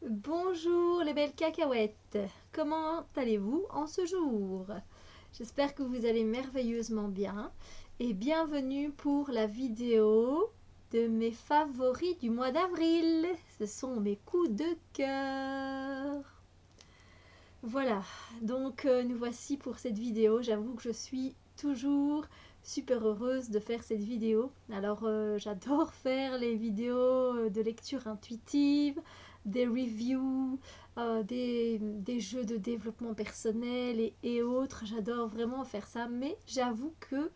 Bonjour les belles cacahuètes, comment allez-vous en ce jour? J'espère que vous allez merveilleusement bien et bienvenue pour la vidéo de mes favoris du mois d'avril. Ce sont mes coups de cœur. Voilà, donc nous voici pour cette vidéo. J'avoue que je suis toujours super heureuse de faire cette vidéo. Alors j'adore faire les vidéos de lecture intuitive, des reviews, des jeux de développement personnel et autres. J'adore vraiment faire ça, mais j'avoue que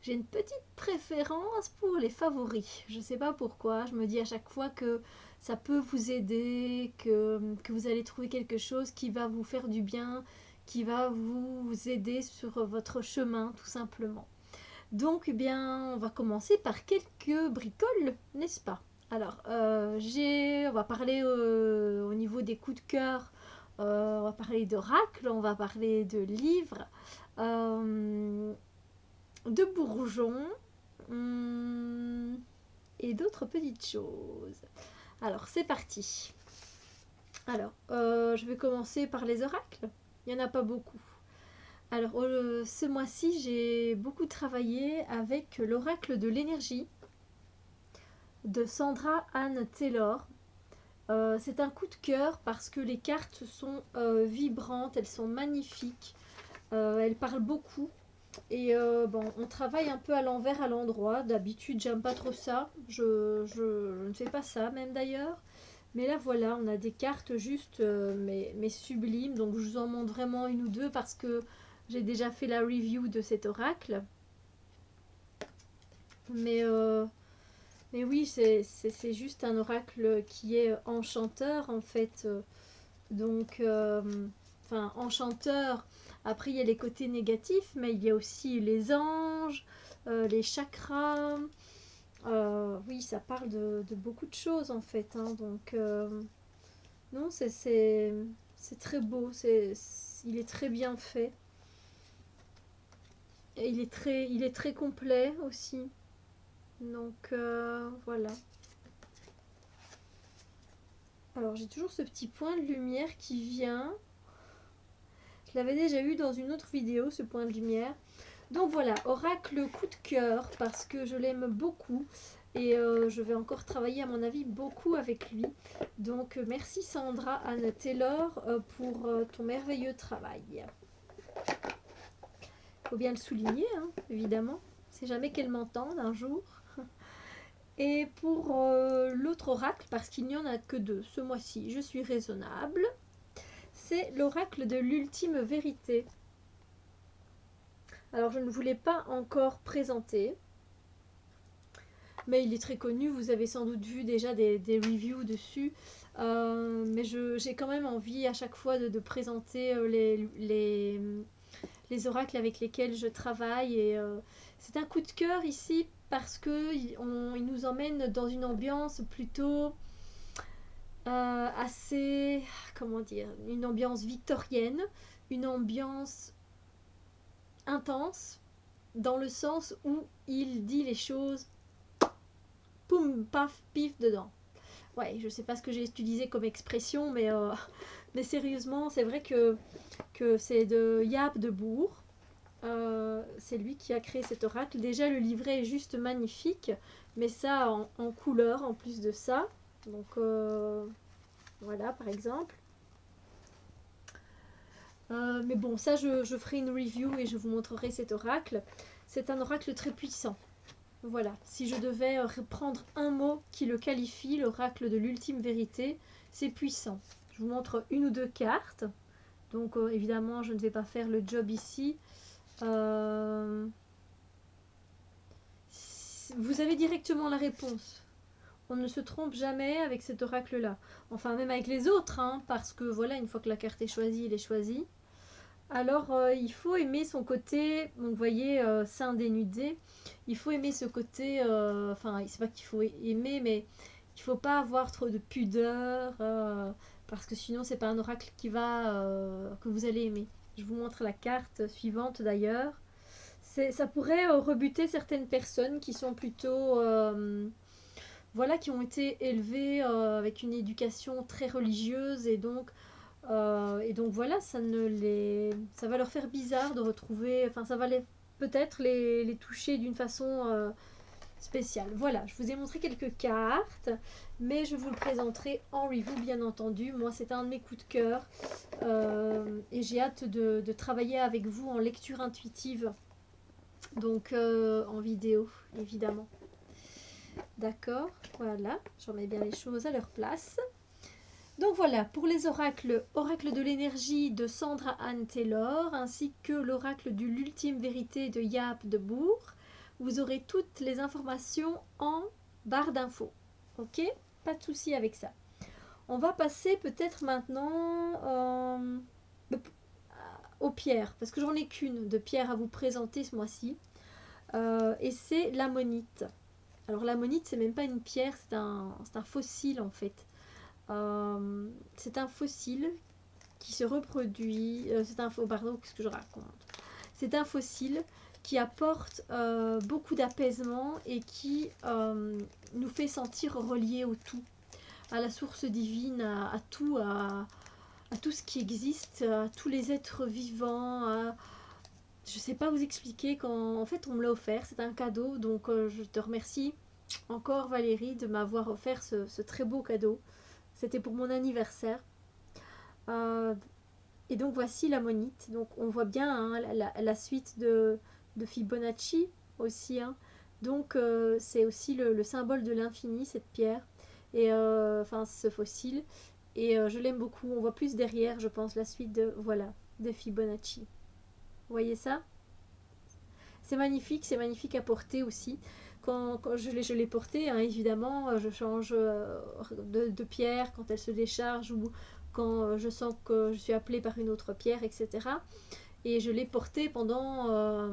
j'ai une petite préférence pour les favoris. Je ne sais pas pourquoi, je me dis à chaque fois que ça peut vous aider, que vous allez trouver quelque chose qui va vous faire du bien, qui va vous aider sur votre chemin tout simplement. Donc eh bien, on va commencer par quelques bricoles, n'est-ce pas? Alors, on va parler au niveau des coups de cœur, on va parler d'oracles, on va parler de livres, euh, de bourgeons et d'autres petites choses. Alors, c'est parti. Alors, je vais commencer par les oracles. Il n'y en a pas beaucoup. Alors, ce mois-ci, j'ai beaucoup travaillé avec l'oracle de l'énergie de Sandra Anne Taylor. C'est un coup de cœur parce que les cartes sont vibrantes, elles sont magnifiques, elles parlent beaucoup. Et bon, on travaille un peu à l'envers, à l'endroit. D'habitude, j'aime pas trop ça. Je ne fais pas ça, même d'ailleurs. Mais là, voilà, on a des cartes juste, mais sublimes. Donc, je vous en montre vraiment une ou deux parce que j'ai déjà fait la review de cet oracle. Mais, euh, mais oui, c'est juste un oracle qui est enchanteur, en fait. Donc, enfin, enchanteur. Après, il y a les côtés négatifs, mais il y a aussi les anges, les chakras. Oui, ça parle de beaucoup de choses, en fait, hein. Donc, non, c'est très beau. Il est très bien fait. Et il est très complet aussi. Donc, voilà. Alors, j'ai toujours ce petit point de lumière qui vient. Je l'avais déjà eu dans une autre vidéo, ce point de lumière. Donc voilà, oracle coup de cœur parce que je l'aime beaucoup et je vais encore travailler à mon avis beaucoup avec lui. Donc merci Sandra Anne Taylor pour ton merveilleux travail. Il faut bien le souligner, hein, évidemment. C'est jamais qu'elle m'entende un jour. Et pour l'autre oracle, parce qu'il n'y en a que deux ce mois-ci, je suis raisonnable, c'est l'oracle de l'ultime vérité. Alors je ne vous l'ai pas encore présenté, mais il est très connu, vous avez sans doute vu déjà des reviews dessus. Mais j'ai quand même envie à chaque fois de présenter les oracles avec lesquels je travaille. Et c'est un coup de cœur ici parce qu'il il nous emmène dans une ambiance plutôt assez, comment dire, une ambiance victorienne, une ambiance intense, dans le sens où il dit les choses poum, paf, pif dedans. Ouais, je sais pas ce que j'ai utilisé comme expression, mais sérieusement, c'est vrai que c'est de Yap de Bourg. C'est lui qui a créé cet oracle. Déjà, le livret est juste magnifique, mais ça en couleur en plus de ça. Donc, voilà, par exemple. Mais bon, ça, je ferai une review et je vous montrerai cet oracle. C'est un oracle très puissant. Voilà, si je devais reprendre un mot qui le qualifie, l'oracle de l'ultime vérité, c'est puissant. Je vous montre une ou deux cartes. Donc évidemment, je ne vais pas faire le job ici. Vous avez directement la réponse. On ne se trompe jamais avec cet oracle-là. Enfin, même avec les autres, hein, parce que voilà, une fois que la carte est choisie, elle est choisie. Alors, il faut aimer son côté, donc vous voyez, sein dénudé. Il faut aimer ce côté, enfin, c'est pas qu'il faut aimer, mais il faut pas avoir trop de pudeur, parce que sinon, c'est pas un oracle que vous allez aimer. Je vous montre la carte suivante d'ailleurs. Ça pourrait rebuter certaines personnes qui sont plutôt voilà, qui ont été élevés avec une éducation très religieuse et donc voilà, ça va leur faire bizarre de retrouver, enfin ça va peut-être les toucher d'une façon spéciale. Voilà, je vous ai montré quelques cartes, mais je vous le présenterai en review bien entendu. Moi c'est un de mes coups de cœur et j'ai hâte de travailler avec vous en lecture intuitive, donc en vidéo évidemment. D'accord, voilà, je remets bien les choses à leur place. Donc voilà, pour les oracles, oracle de l'énergie de Sandra Anne Taylor, ainsi que l'oracle de l'ultime vérité de Jaap de Boer, vous aurez toutes les informations en barre d'infos. Ok? Pas de souci avec ça. On va passer peut-être maintenant aux pierres, parce que j'en ai qu'une de pierre à vous présenter ce mois-ci, et c'est l'ammonite. Alors l'ammonite, c'est même pas une pierre, c'est un fossile en fait. C'est un fossile qui se reproduit. Pardon, qu'est-ce que je raconte? C'est un fossile qui apporte beaucoup d'apaisement et qui nous fait sentir reliés au tout, à la source divine, à tout, à tout ce qui existe, à tous les êtres vivants. Je sais pas vous expliquer, quand en fait on me l'a offert, c'est un cadeau, donc je te remercie encore Valérie de m'avoir offert ce très beau cadeau. C'était pour mon anniversaire. Et donc voici l'ammonite. Donc on voit bien hein, la suite de Fibonacci aussi. Hein. Donc c'est aussi le symbole de l'infini, cette pierre. Et enfin ce fossile. Et je l'aime beaucoup. On voit plus derrière, je pense, la suite de Fibonacci. Vous voyez ça? C'est magnifique à porter aussi. Quand je l'ai porté, hein, évidemment, je change de pierre quand elle se décharge ou quand je sens que je suis appelée par une autre pierre, etc. Et je l'ai porté pendant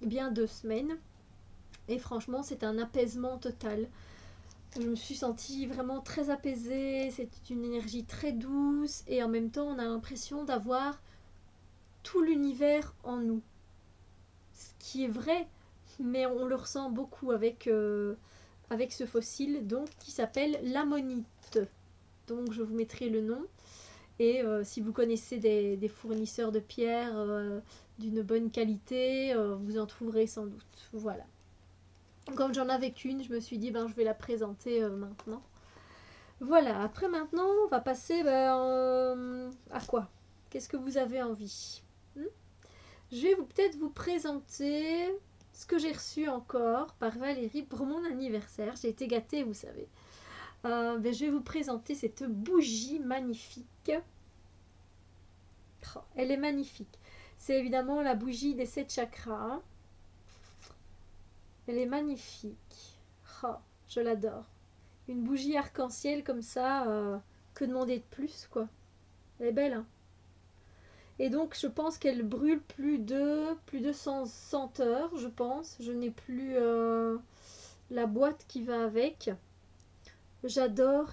bien 2 semaines. Et franchement, c'est un apaisement total. Je me suis sentie vraiment très apaisée. C'est une énergie très douce. Et en même temps, on a l'impression d'avoir tout l'univers en nous. Ce qui est vrai, mais on le ressent beaucoup avec ce fossile donc qui s'appelle l'ammonite. Donc je vous mettrai le nom et si vous connaissez des fournisseurs de pierres d'une bonne qualité, vous en trouverez sans doute. Voilà. Comme j'en avais qu'une, je me suis dit je vais la présenter maintenant. Voilà, après maintenant, on va passer à quoi? Qu'est-ce que vous avez envie? Je vais peut-être vous présenter ce que j'ai reçu encore par Valérie pour mon anniversaire. J'ai été gâtée, vous savez. Je vais vous présenter cette bougie magnifique. Oh, elle est magnifique. C'est évidemment la bougie des 7 chakras. Elle est magnifique. Oh, je l'adore. Une bougie arc-en-ciel comme ça, que demander de plus, quoi. Elle est belle, hein. Et donc je pense qu'elle brûle plus de 100 heures, je pense. Je n'ai plus la boîte qui va avec. J'adore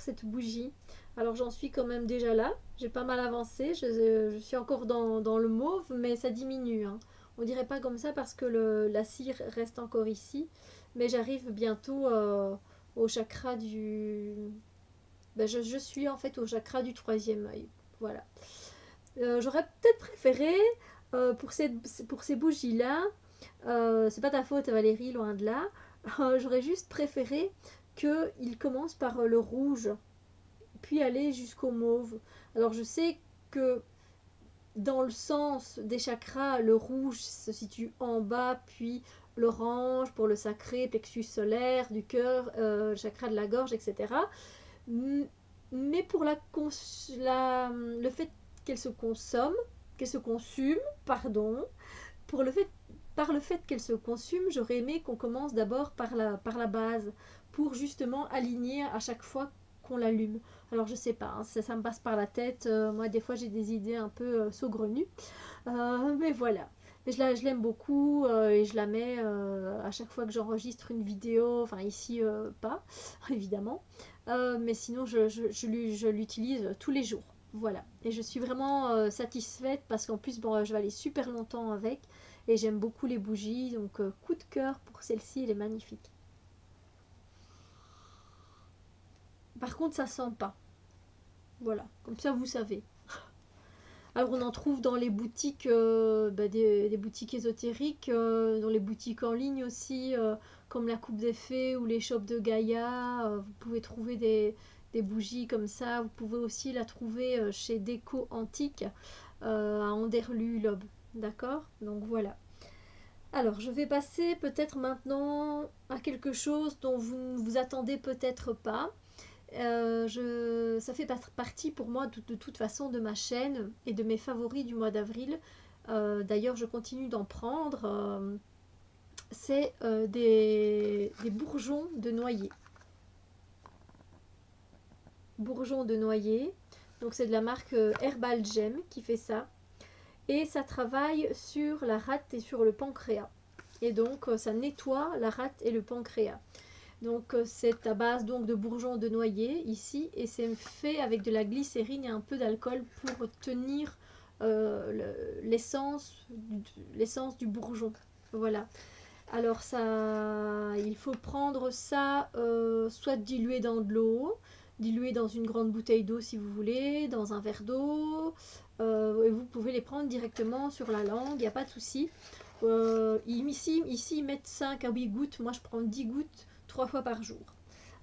cette bougie. Alors j'en suis quand même déjà là. J'ai pas mal avancé. Je suis encore dans le mauve, mais ça diminue. Hein. On dirait pas comme ça parce que la cire reste encore ici. Mais j'arrive bientôt au chakra du... je suis en fait au chakra du 3e œil. Voilà. J'aurais peut-être préféré pour ces bougies là, c'est pas ta faute Valérie, loin de là, j'aurais juste préféré qu'il commence par le rouge puis aller jusqu'au mauve. Alors je sais que dans le sens des chakras, le rouge se situe en bas, puis l'orange pour le sacré, plexus solaire, du cœur, chakra de la gorge, etc. Mais pour le fait qu'elle se consume, pardon, par le fait qu'elle se consume, j'aurais aimé qu'on commence d'abord par la base, pour justement aligner à chaque fois qu'on l'allume. Alors je sais pas, hein, ça me passe par la tête, moi des fois j'ai des idées un peu saugrenues, mais voilà. Mais je l'aime beaucoup et je la mets à chaque fois que j'enregistre une vidéo, enfin ici pas, évidemment, mais sinon je l'utilise tous les jours. Voilà, et je suis vraiment satisfaite parce qu'en plus, je vais aller super longtemps avec et j'aime beaucoup les bougies, donc coup de cœur pour celle-ci, elle est magnifique. Par contre, ça sent pas. Voilà, comme ça vous savez. Alors on en trouve dans les boutiques, des boutiques ésotériques, dans les boutiques en ligne aussi, comme la Coupe des Fées ou les shops de Gaïa. Vous pouvez trouver des bougies comme ça. Vous pouvez aussi la trouver chez Déco Antique à Anderlulob. D'accord? Donc voilà. Alors je vais passer peut-être maintenant à quelque chose dont vous ne vous attendez peut-être pas. Ça fait partie pour moi de toute façon de ma chaîne et de mes favoris du mois d'avril. D'ailleurs, je continue d'en prendre. C'est des bourgeons de noyer. Bourgeons de noyer. Donc c'est de la marque Herbal Gem qui fait ça. Et ça travaille sur la rate et sur le pancréas. Et donc ça nettoie la rate et le pancréas. Donc c'est à base donc de bourgeons de noyer ici et c'est fait avec de la glycérine et un peu d'alcool pour tenir l'essence du bourgeon. Voilà. Alors ça, il faut prendre ça soit dilué dans de l'eau, dilué dans une grande bouteille d'eau si vous voulez, dans un verre d'eau. Et vous pouvez les prendre directement sur la langue, il n'y a pas de souci. Ici, ils mettent 5 à 8 gouttes, moi je prends 10 gouttes 3 fois par jour.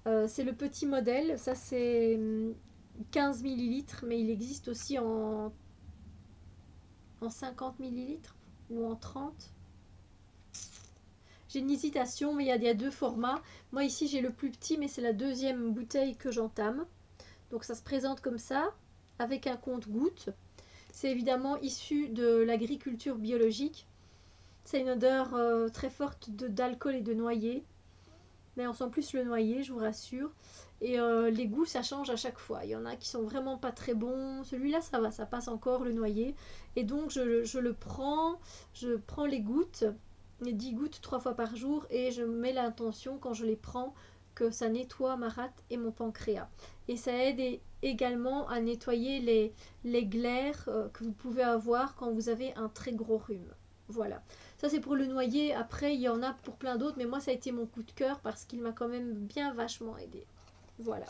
C'est le petit modèle, ça c'est 15 millilitres, mais il existe aussi en 50 millilitres ou en 30. J'ai une hésitation, mais il y a deux formats. Moi ici j'ai le plus petit, mais c'est la deuxième bouteille que j'entame. Donc ça se présente comme ça, avec un compte-gouttes. C'est évidemment issu de l'agriculture biologique. C'est une odeur très forte d'alcool et de noyer. Mais on sent plus le noyer, je vous rassure. Et les goûts, ça change à chaque fois. Il y en a qui sont vraiment pas très bons. Celui-là, ça va, ça passe encore le noyer. Et donc, je le prends. Je prends les gouttes, les 10 gouttes 3 fois par jour. Et je mets l'intention, quand je les prends, que ça nettoie ma rate et mon pancréas. Et ça aide également à nettoyer les glaires que vous pouvez avoir quand vous avez un très gros rhume. Voilà. Ça c'est pour le noyer, après il y en a pour plein d'autres, mais moi ça a été mon coup de cœur parce qu'il m'a quand même bien vachement aidé. Voilà.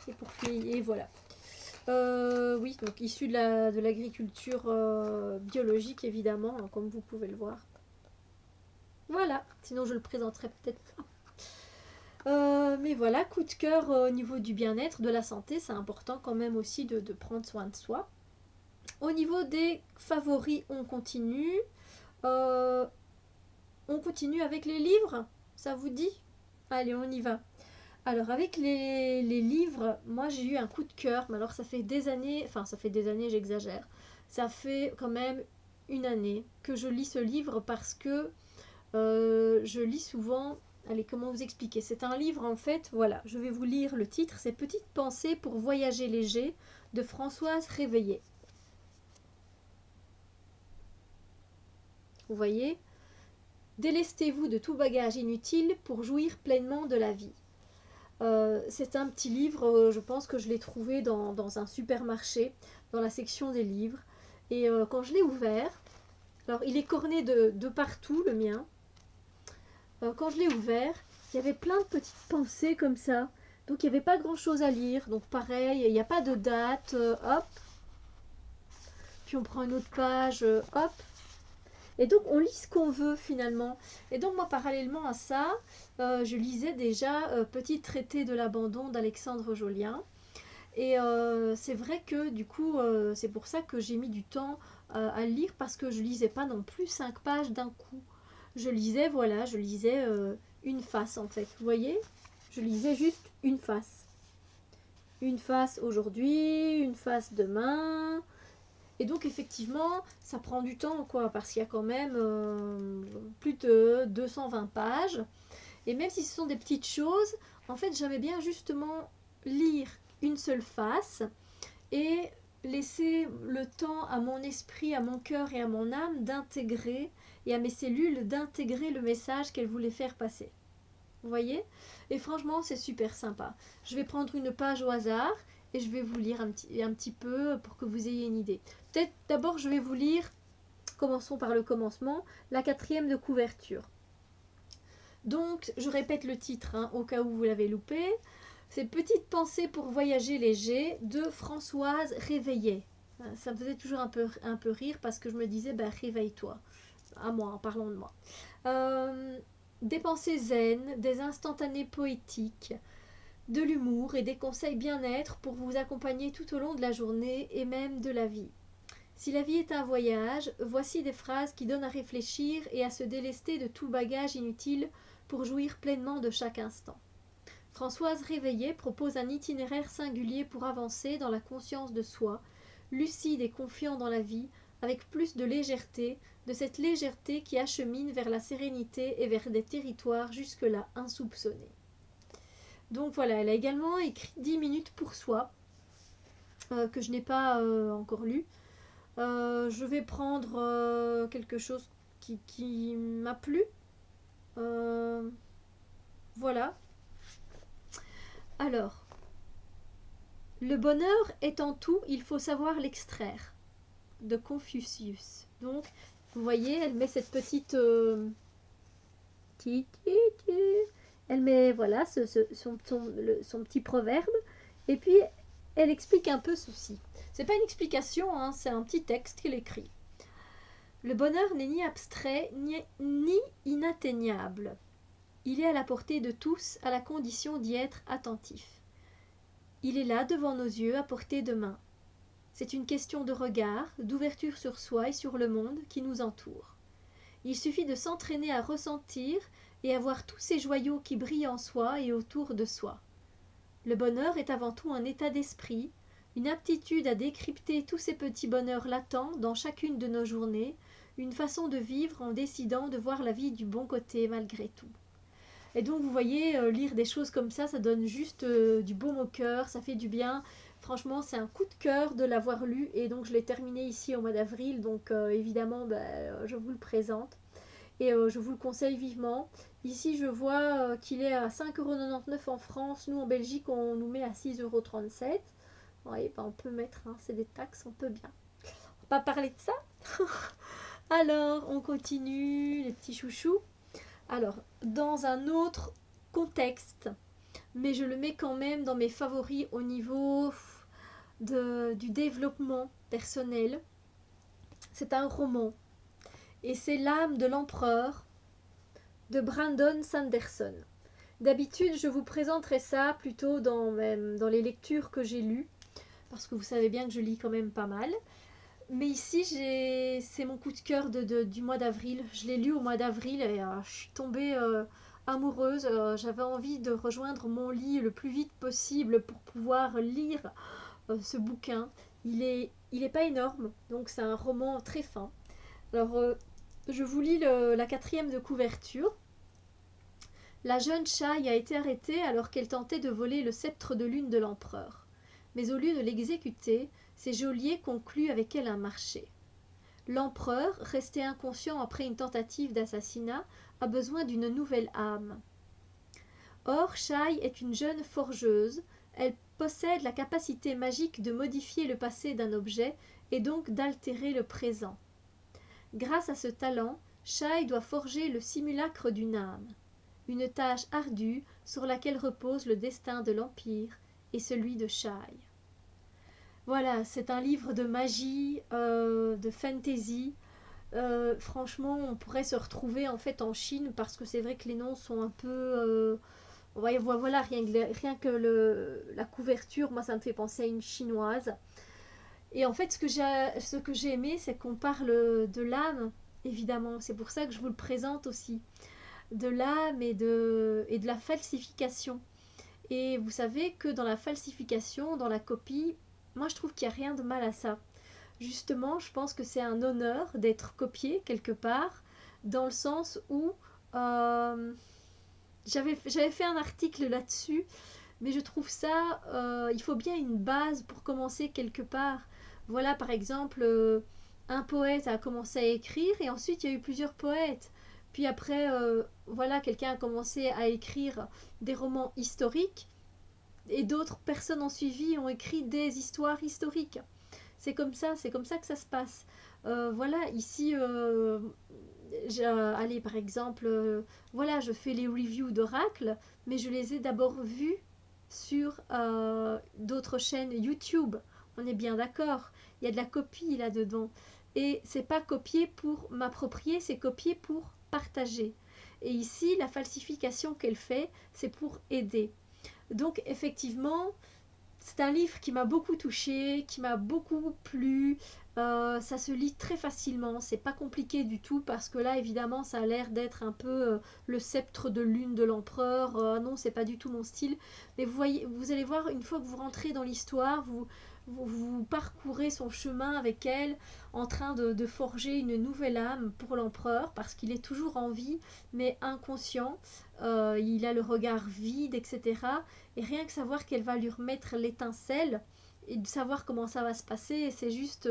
Et voilà. Oui, donc issu de l'agriculture biologique évidemment, hein, comme vous pouvez le voir. Voilà, sinon je le présenterai peut-être pas. Mais voilà, coup de cœur au niveau du bien-être, de la santé, c'est important quand même aussi de prendre soin de soi. Au niveau des favoris, on continue. On continue avec les livres, ça vous dit? Allez, on y va. Alors avec les livres, moi j'ai eu un coup de cœur, mais alors ça fait des années, j'exagère, ça fait quand même une année que je lis ce livre parce que je lis souvent, allez comment vous expliquer, c'est un livre en fait, voilà, je vais vous lire le titre, c'est Petites pensées pour voyager léger de Françoise Réveillé. Vous voyez? Délestez-vous de tout bagage inutile pour jouir pleinement de la vie. C'est un petit livre, je pense que je l'ai trouvé dans un supermarché, dans la section des livres. Et quand je l'ai ouvert, alors il est corné de partout, le mien. Quand je l'ai ouvert, il y avait plein de petites pensées comme ça. Donc il n'y avait pas grand-chose à lire. Donc pareil, il n'y a pas de date, hop. Puis on prend une autre page, hop. Et donc on lit ce qu'on veut finalement. Et donc moi parallèlement à ça, je lisais déjà Petit traité de l'abandon d'Alexandre Jolien. Et c'est vrai que du coup c'est pour ça que j'ai mis du temps à le lire parce que je lisais pas non plus 5 pages d'un coup. Je lisais une face en fait. Vous voyez? Je lisais juste une face. Une face aujourd'hui, une face demain. Et donc effectivement, ça prend du temps quoi, parce qu'il y a quand même plus de 220 pages. Et même si ce sont des petites choses, en fait j'aimais bien justement lire une seule face et laisser le temps à mon esprit, à mon cœur et à mon âme d'intégrer, et à mes cellules d'intégrer le message qu'elle voulait faire passer. Vous voyez? Et franchement, c'est super sympa. Je vais prendre une page au hasard et je vais vous lire un petit peu pour que vous ayez une idée. Peut-être d'abord, je vais vous lire, commençons par le commencement, la 4e de couverture. Donc, je répète le titre, hein, au cas où vous l'avez loupé. C'est Petite pensée pour voyager léger de Françoise Réveillé. Ça me faisait toujours un peu rire parce que je me disais, bah, réveille-toi. À moi, en parlant de moi. Des pensées zen, des instantanés poétiques, de l'humour et des conseils bien-être pour vous accompagner tout au long de la journée et même de la vie. Si la vie est un voyage, voici des phrases qui donnent à réfléchir et à se délester de tout bagage inutile pour jouir pleinement de chaque instant. Françoise Réveillé propose un itinéraire singulier pour avancer dans la conscience de soi, lucide et confiant dans la vie, avec plus de légèreté, de cette légèreté qui achemine vers la sérénité et vers des territoires jusque-là insoupçonnés. Donc voilà, elle a également écrit 10 minutes pour soi, que je n'ai pas encore lu. Je vais prendre quelque chose qui m'a plu. Voilà. Alors, le bonheur est en tout, il faut savoir l'extraire. De Confucius. Donc, vous voyez, elle met cette petite... elle met, voilà, son petit proverbe. Et puis, elle explique un peu ceci. C'est pas une explication, hein, c'est un petit texte qu'elle écrit. Le bonheur n'est ni abstrait, ni inatteignable. Il est à la portée de tous, à la condition d'y être attentif. Il est là, devant nos yeux, à portée de main. C'est une question de regard, d'ouverture sur soi et sur le monde qui nous entoure. Il suffit de s'entraîner à ressentir et à voir tous ces joyaux qui brillent en soi et autour de soi. Le bonheur est avant tout un état d'esprit, une aptitude à décrypter tous ces petits bonheurs latents dans chacune de nos journées, une façon de vivre en décidant de voir la vie du bon côté malgré tout. Et donc vous voyez, lire des choses comme ça donne juste du baume au cœur, ça fait du bien. Franchement, c'est un coup de cœur de l'avoir lu et donc je l'ai terminé ici au mois d'avril, donc évidemment je vous le présente et je vous le conseille vivement. Ici je vois qu'il est à 5,99 € en France, nous en Belgique on nous met à 6,37 €. Oui, on peut mettre, hein, c'est des taxes, on peut bien. On va pas parler de ça. Alors, on continue, les petits chouchous. Alors, dans un autre contexte, mais je le mets quand même dans mes favoris au niveau du développement personnel. C'est un roman et c'est L'âme de l'empereur de Brandon Sanderson. D'habitude, je vous présenterai ça plutôt dans les lectures que j'ai lues, parce que vous savez bien que je lis quand même pas mal. Mais ici, c'est mon coup de cœur du mois d'avril. Je l'ai lu au mois d'avril et je suis tombée amoureuse. J'avais envie de rejoindre mon lit le plus vite possible pour pouvoir lire ce bouquin. Il est pas énorme, donc c'est un roman très fin. Alors, je vous lis la 4e de couverture. La jeune Shai a été arrêtée alors qu'elle tentait de voler le sceptre de lune de l'empereur. Mais au lieu de l'exécuter, ses geôliers concluent avec elle un marché. L'empereur, resté inconscient après une tentative d'assassinat, a besoin d'une nouvelle âme. Or, Shai est une jeune forgeuse. Elle possède la capacité magique de modifier le passé d'un objet et donc d'altérer le présent. Grâce à ce talent, Shai doit forger le simulacre d'une âme. Une tâche ardue sur laquelle repose le destin de l'Empire et celui de Shai. Voilà, c'est un livre de magie, de fantasy. Franchement, on pourrait se retrouver en fait en Chine parce que c'est vrai que les noms sont un peu... voilà, rien que la couverture, moi ça me fait penser à une chinoise. Et en fait, ce que j'ai aimé, c'est qu'on parle de l'âme, évidemment. C'est pour ça que je vous le présente aussi. De l'âme et de la falsification. Et vous savez que dans la falsification, dans la copie, moi je trouve qu'il n'y a rien de mal à ça. Justement, je pense que c'est un honneur d'être copié quelque part, dans le sens où j'avais fait un article là-dessus, mais je trouve ça, il faut bien une base pour commencer quelque part. Voilà, par exemple, un poète a commencé à écrire et ensuite il y a eu plusieurs poètes. Puis après, voilà, quelqu'un a commencé à écrire des romans historiques et d'autres personnes ont suivi et ont écrit des histoires historiques. C'est comme ça que ça se passe. Voilà, ici, allez, par exemple, voilà, je fais les reviews d'Oracle, mais je les ai d'abord vus sur d'autres chaînes YouTube. On est bien d'accord. Il y a de la copie là-dedans. Et c'est pas copié pour m'approprier, c'est copié pour partager. Et ici, la falsification qu'elle fait, c'est pour aider. Donc effectivement, c'est un livre qui m'a beaucoup touchée, qui m'a beaucoup plu. Ça se lit très facilement, c'est pas compliqué du tout parce que là évidemment ça a l'air d'être un peu le sceptre de lune de l'empereur. Non, c'est pas du tout mon style. Mais vous voyez, vous allez voir une fois que vous rentrez dans l'histoire, vous parcourez son chemin avec elle en train de forger une nouvelle âme pour l'empereur parce qu'il est toujours en vie mais inconscient. Il a le regard vide, etc. Et rien que savoir qu'elle va lui remettre l'étincelle et de savoir comment ça va se passer, c'est juste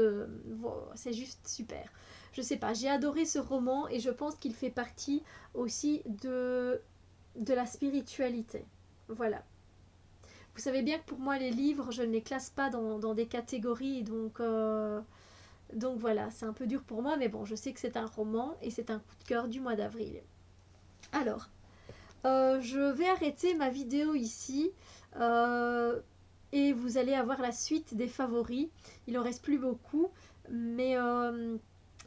super. Je sais pas, j'ai adoré ce roman et je pense qu'il fait partie aussi de la spiritualité. Voilà. Vous savez bien que pour moi les livres, je ne les classe pas dans des catégories, donc voilà, c'est un peu dur pour moi, mais bon, je sais que c'est un roman et c'est un coup de cœur du mois d'avril. Alors, je vais arrêter ma vidéo ici et vous allez avoir la suite des favoris. Il en reste plus beaucoup, mais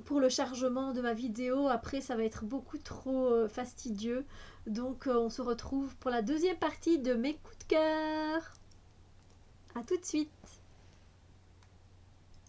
pour le chargement de ma vidéo, après ça va être beaucoup trop fastidieux. Donc on se retrouve pour la deuxième partie de mes coups de cœur. A tout de suite.